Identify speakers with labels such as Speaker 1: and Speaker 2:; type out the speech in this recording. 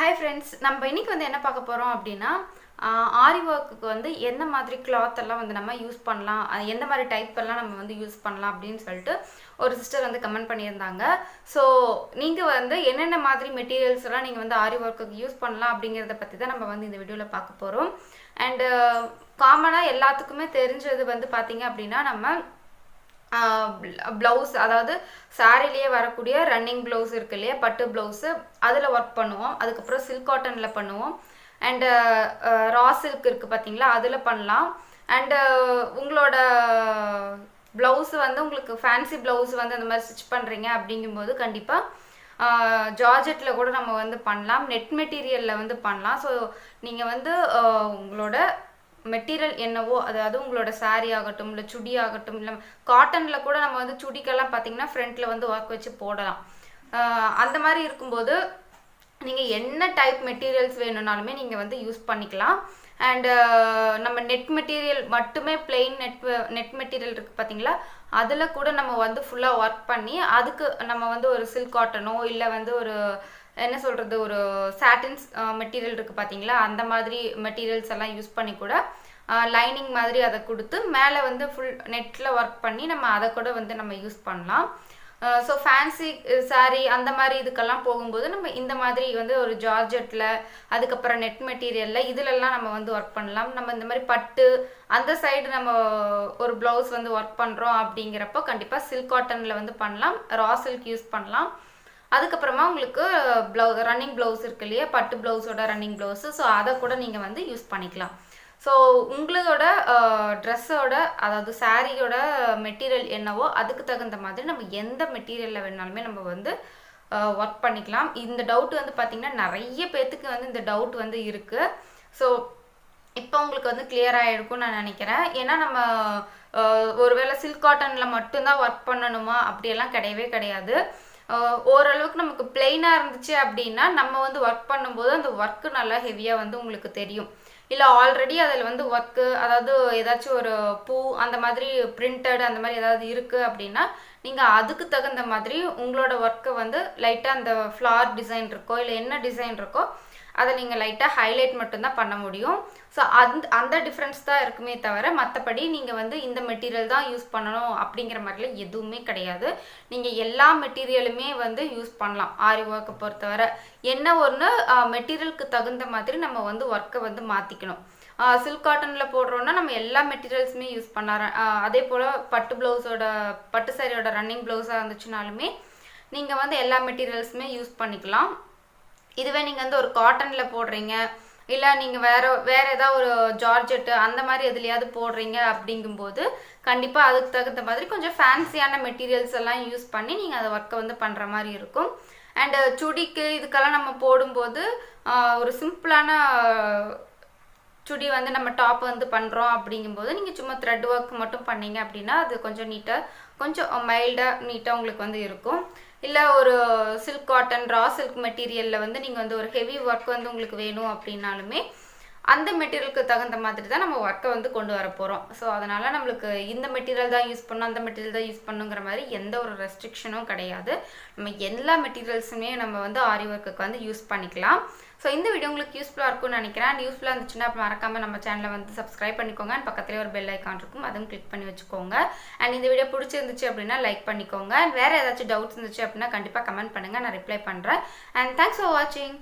Speaker 1: Hi friends, நம்ம இன்னைக்கு வந்து என்ன பார்க்க போறோம் அப்படினா ஆரி வர்க்குக்கு வந்து என்ன மாதிரி கிளாத் எல்லாம் வந்து நம்ம யூஸ் பண்ணலாம், எந்த மாதிரி டைப் எல்லாம் நம்ம வந்து யூஸ் பண்ணலாம் அப்படினு சொல்லிட்டு ஒரு சிஸ்டர் வந்து கமெண்ட் பண்ணியிருந்தாங்க. சோ நீங்க வந்து என்னென்ன மாதிரி மெட்டீரியல்ஸ் எல்லாம் நீங்க வந்து ஆரி வர்க்குக்கு யூஸ் பண்ணலாம் அப்படிங்கறத பத்தி தான் நம்ம வந்து இந்த வீடியோல பார்க்க போறோம். அண்ட் காமனா எல்லாத்துக்குமே தெரிஞ்சது வந்து பாத்தீங்க அப்படினா நம்ம blouse அதாவது சாரிலேயே வரக்கூடிய ரன்னிங் blouse இருக்கு இல்லையா, பட்டு blouse அதுல வர்க் பண்ணுவோம். அதுக்கு அப்புறம் silk cottonல பண்ணுவோம். அண்ட் ரா silk இருக்கு பாத்தீங்களா, அதுல பண்ணலாம். அண்ட் உங்களோட blouse வந்து உங்களுக்கு ஃபேன்சி blouse வந்து அந்த மாதிரி ஸ்டிட்ச் பண்றீங்க அப்படிங்கும்போது கண்டிப்பா ஜார்ஜெட்ல கூட நம்ம வந்து பண்ணலாம், நெட் மெட்டீரியல்ல வந்து பண்ணலாம். ஸோ நீங்க வந்து உங்களோட மெட்டீரியல் என்னவோ, அதாவது உங்களோட சாரி ஆகட்டும் இல்லை சுடி ஆகட்டும், இல்லை காட்டன்ல கூட நம்ம வந்து சுடிக்கெல்லாம் பார்த்தீங்கன்னா ஃப்ரண்ட்ல வந்து ஒர்க் வச்சு போடலாம். அந்த மாதிரி இருக்கும்போது நீங்க என்ன டைப் மெட்டீரியல்ஸ் வேணும்னாலுமே நீங்க வந்து யூஸ் பண்ணிக்கலாம். அண்ட் நம்ம நெட் மெட்டீரியல் மட்டுமே பிளெயின் நெட் மெட்டீரியல் இருக்கு பார்த்தீங்களா, அதில் கூட நம்ம வந்து ஃபுல்லாக ஒர்க் பண்ணி அதுக்கு நம்ம வந்து ஒரு சில்க் காட்டனோ இல்லை வந்து ஒரு என்ன சொல்கிறது ஒரு சாட்டின்ஸ் மெட்டீரியல் இருக்குது பார்த்தீங்களா, அந்த மாதிரி மெட்டீரியல்ஸ் எல்லாம் யூஸ் பண்ணி கூட லைனிங் மாதிரி அதை கொடுத்து மேலே வந்து ஃபுல் நெட்டில் ஒர்க் பண்ணி நம்ம அதை கூட வந்து நம்ம யூஸ் பண்ணலாம். ஸோ ஃபேன்சி சாரீ அந்த மாதிரி இதுக்கெல்லாம் போகும்போது நம்ம இந்த மாதிரி வந்து ஒரு ஜார்ஜெட்டில் அதுக்கப்புறம் நெட் மெட்டீரியலில் இதிலெல்லாம் நம்ம வந்து ஒர்க் பண்ணலாம். நம்ம இந்த மாதிரி பட்டு அந்த சைடு நம்ம ஒரு ப்ளவுஸ் வந்து ஒர்க் பண்ணுறோம் அப்படிங்கிறப்போ கண்டிப்பாக சில்க் காட்டனில் வந்து பண்ணலாம், ரா சில்க் யூஸ் பண்ணலாம். அதுக்கப்புறமா உங்களுக்கு ரன்னிங் ப்ளவுஸ் இருக்கு இல்லையா, பட்டு ப்ளவுஸோட ரன்னிங் ப்ளவுஸு, ஸோ அதை கூட நீங்கள் வந்து யூஸ் பண்ணிக்கலாம். ஸோ உங்களோட ட்ரெஸ்ஸோட அதாவது சாரியோட மெட்டீரியல் என்னவோ அதுக்கு தகுந்த மாதிரி நம்ம எந்த மெட்டீரியலில் வேணாலுமே நம்ம வந்து ஒர்க் பண்ணிக்கலாம். இந்த டவுட் வந்து பார்த்திங்கன்னா நிறைய பேர்த்துக்கு வந்து இந்த டவுட் வந்து இருக்குது. ஸோ இப்போ உங்களுக்கு வந்து கிளியர் ஆகிருக்கும்னு நான் நினைக்கிறேன். ஏன்னா நம்ம ஒருவேளை சில்க் காட்டனில் மட்டும்தான் ஒர்க் பண்ணணுமா அப்படியெல்லாம் கிடையவே கிடையாது. ஓரளவுக்கு நமக்கு பிளெயினாக இருந்துச்சு அப்படின்னா நம்ம வந்து ஒர்க் பண்ணும்போது அந்த ஒர்க்கு நல்லா ஹெவியாக வந்து உங்களுக்கு தெரியும். இல்லை ஆல்ரெடி அதில் வந்து ஒர்க்கு, அதாவது ஏதாச்சும் ஒரு பூ அந்த மாதிரி பிரிண்டட் அந்த மாதிரி ஏதாவது இருக்குது அப்படின்னா நீங்கள் அதுக்கு தகுந்த மாதிரி உங்களோட ஒர்க்கை வந்து லைட்டாக அந்த ஃப்ளார் டிசைன் இருக்கோ இல்லை என்ன டிசைன் இருக்கோ அதை நீங்கள் லைட்டாக ஹைலைட் மட்டும்தான் பண்ண முடியும். ஸோ அந்த டிஃப்ரென்ஸ் தான் இருக்குமே தவிர மற்றபடி நீங்கள் வந்து இந்த மெட்டீரியல் தான் யூஸ் பண்ணணும் அப்படிங்கிற மாதிரிலாம் எதுவுமே கிடையாது. நீங்கள் எல்லா மெட்டீரியலுமே வந்து யூஸ் பண்ணலாம். ஆரி ஒர்க்கை பொறுத்தவரை என்ன ஒன்று மெட்டீரியலுக்கு தகுந்த மாதிரி நம்ம வந்து ஒர்க்கை வந்து மாற்றிக்கணும். சில்க் காட்டனில் போடுறோன்னா நம்ம எல்லா மெட்டீரியல்ஸுமே யூஸ் பண்ணலாம். அதே போல் பட்டு ப்ளவுஸோட பட்டு சாரியோட ரன்னிங் ப்ளவுஸாக இருந்துச்சுனாலுமே நீங்கள் வந்து எல்லா மெட்டீரியல்ஸுமே யூஸ் பண்ணிக்கலாம். இதுவே நீங்கள் வந்து ஒரு காட்டனில் போடுறீங்க இல்லை நீங்கள் வேறு ஏதாவது ஒரு ஜார்ஜெட்டு அந்த மாதிரி எதுலையாவது போடுறீங்க அப்படிங்கும்போது கண்டிப்பாக அதுக்கு தகுந்த மாதிரி கொஞ்சம் ஃபேன்சியான மெட்டீரியல்ஸ் எல்லாம் யூஸ் பண்ணி நீங்கள் அதை ஒர்க்கை வந்து பண்ணுற மாதிரி இருக்கும். அண்டு சுடிக்கு இதுக்கெல்லாம் நம்ம போடும்போது ஒரு சிம்பிளான சுடி வந்து நம்ம டாப் வந்து பண்ணுறோம் அப்படிங்கும்போது நீங்கள் சும்மா த்ரெட் ஒர்க் மட்டும் பண்ணீங்க அப்படின்னா அது கொஞ்சம் நீட்டாக கொஞ்சம் மைல்டாக நீட்டாக உங்களுக்கு வந்து இருக்கும். இல்லை ஒரு சில்க் காட்டன் ரா சில்க் மெட்டீரியலில் வந்து நீங்கள் வந்து ஒரு ஹெவி ஒர்க் வந்து உங்களுக்கு வேணும் அப்படின்னாலுமே அந்த மெட்டீரியலுக்கு தகுந்த மாதிரி தான் நம்ம ஒர்க்கை வந்து கொண்டு வர போகிறோம். ஸோ அதனால் நம்மளுக்கு இந்த மெட்டீரியல் தான் யூஸ் பண்ணணும் அந்த மெட்டீரியல் தான் யூஸ் பண்ணுங்கிற மாதிரி எந்த ஒரு ரெஸ்ட்ரிக்ஷனும் கிடையாது. நம்ம எல்லா மெட்டீரியல்ஸுமே நம்ம வந்து ஆரி ஒர்க்குக்கு வந்து யூஸ் பண்ணிக்கலாம். ஸோ இந்த வீடியோ உங்களுக்கு யூஸ்ஃபுல்லாக இருக்கும்னு நினைக்கிறேன். அண்ட் யூஸ்ஃபுல்லாக இருந்துச்சுன்னா அப்போ மறக்காமல் நம்ம சேனலை வந்து சப்ஸ்கிரைப் பண்ணிக்கோங்க. அண்ட் பக்கத்துலேயே ஒரு பெல் ஐக்கான் இருக்கும், அதுவும் கிளிக் பண்ணி வச்சுக்கோங்க. அண்ட் இந்த வீடியோ பிடிச்சிருந்துச்சு அப்படின்னா லைக் பண்ணிக்கோங்க. அண்ட் வேறு ஏதாச்சும் டவுட்ஸ் இருந்துச்சு அப்படின்னா கண்டிப்பாக கமெண்ட் பண்ணுங்கள், நான் ரிப்ளை பண்ணுறேன். அண்ட் தேங்க்ஸ் ஃபார் வாட்சிங்.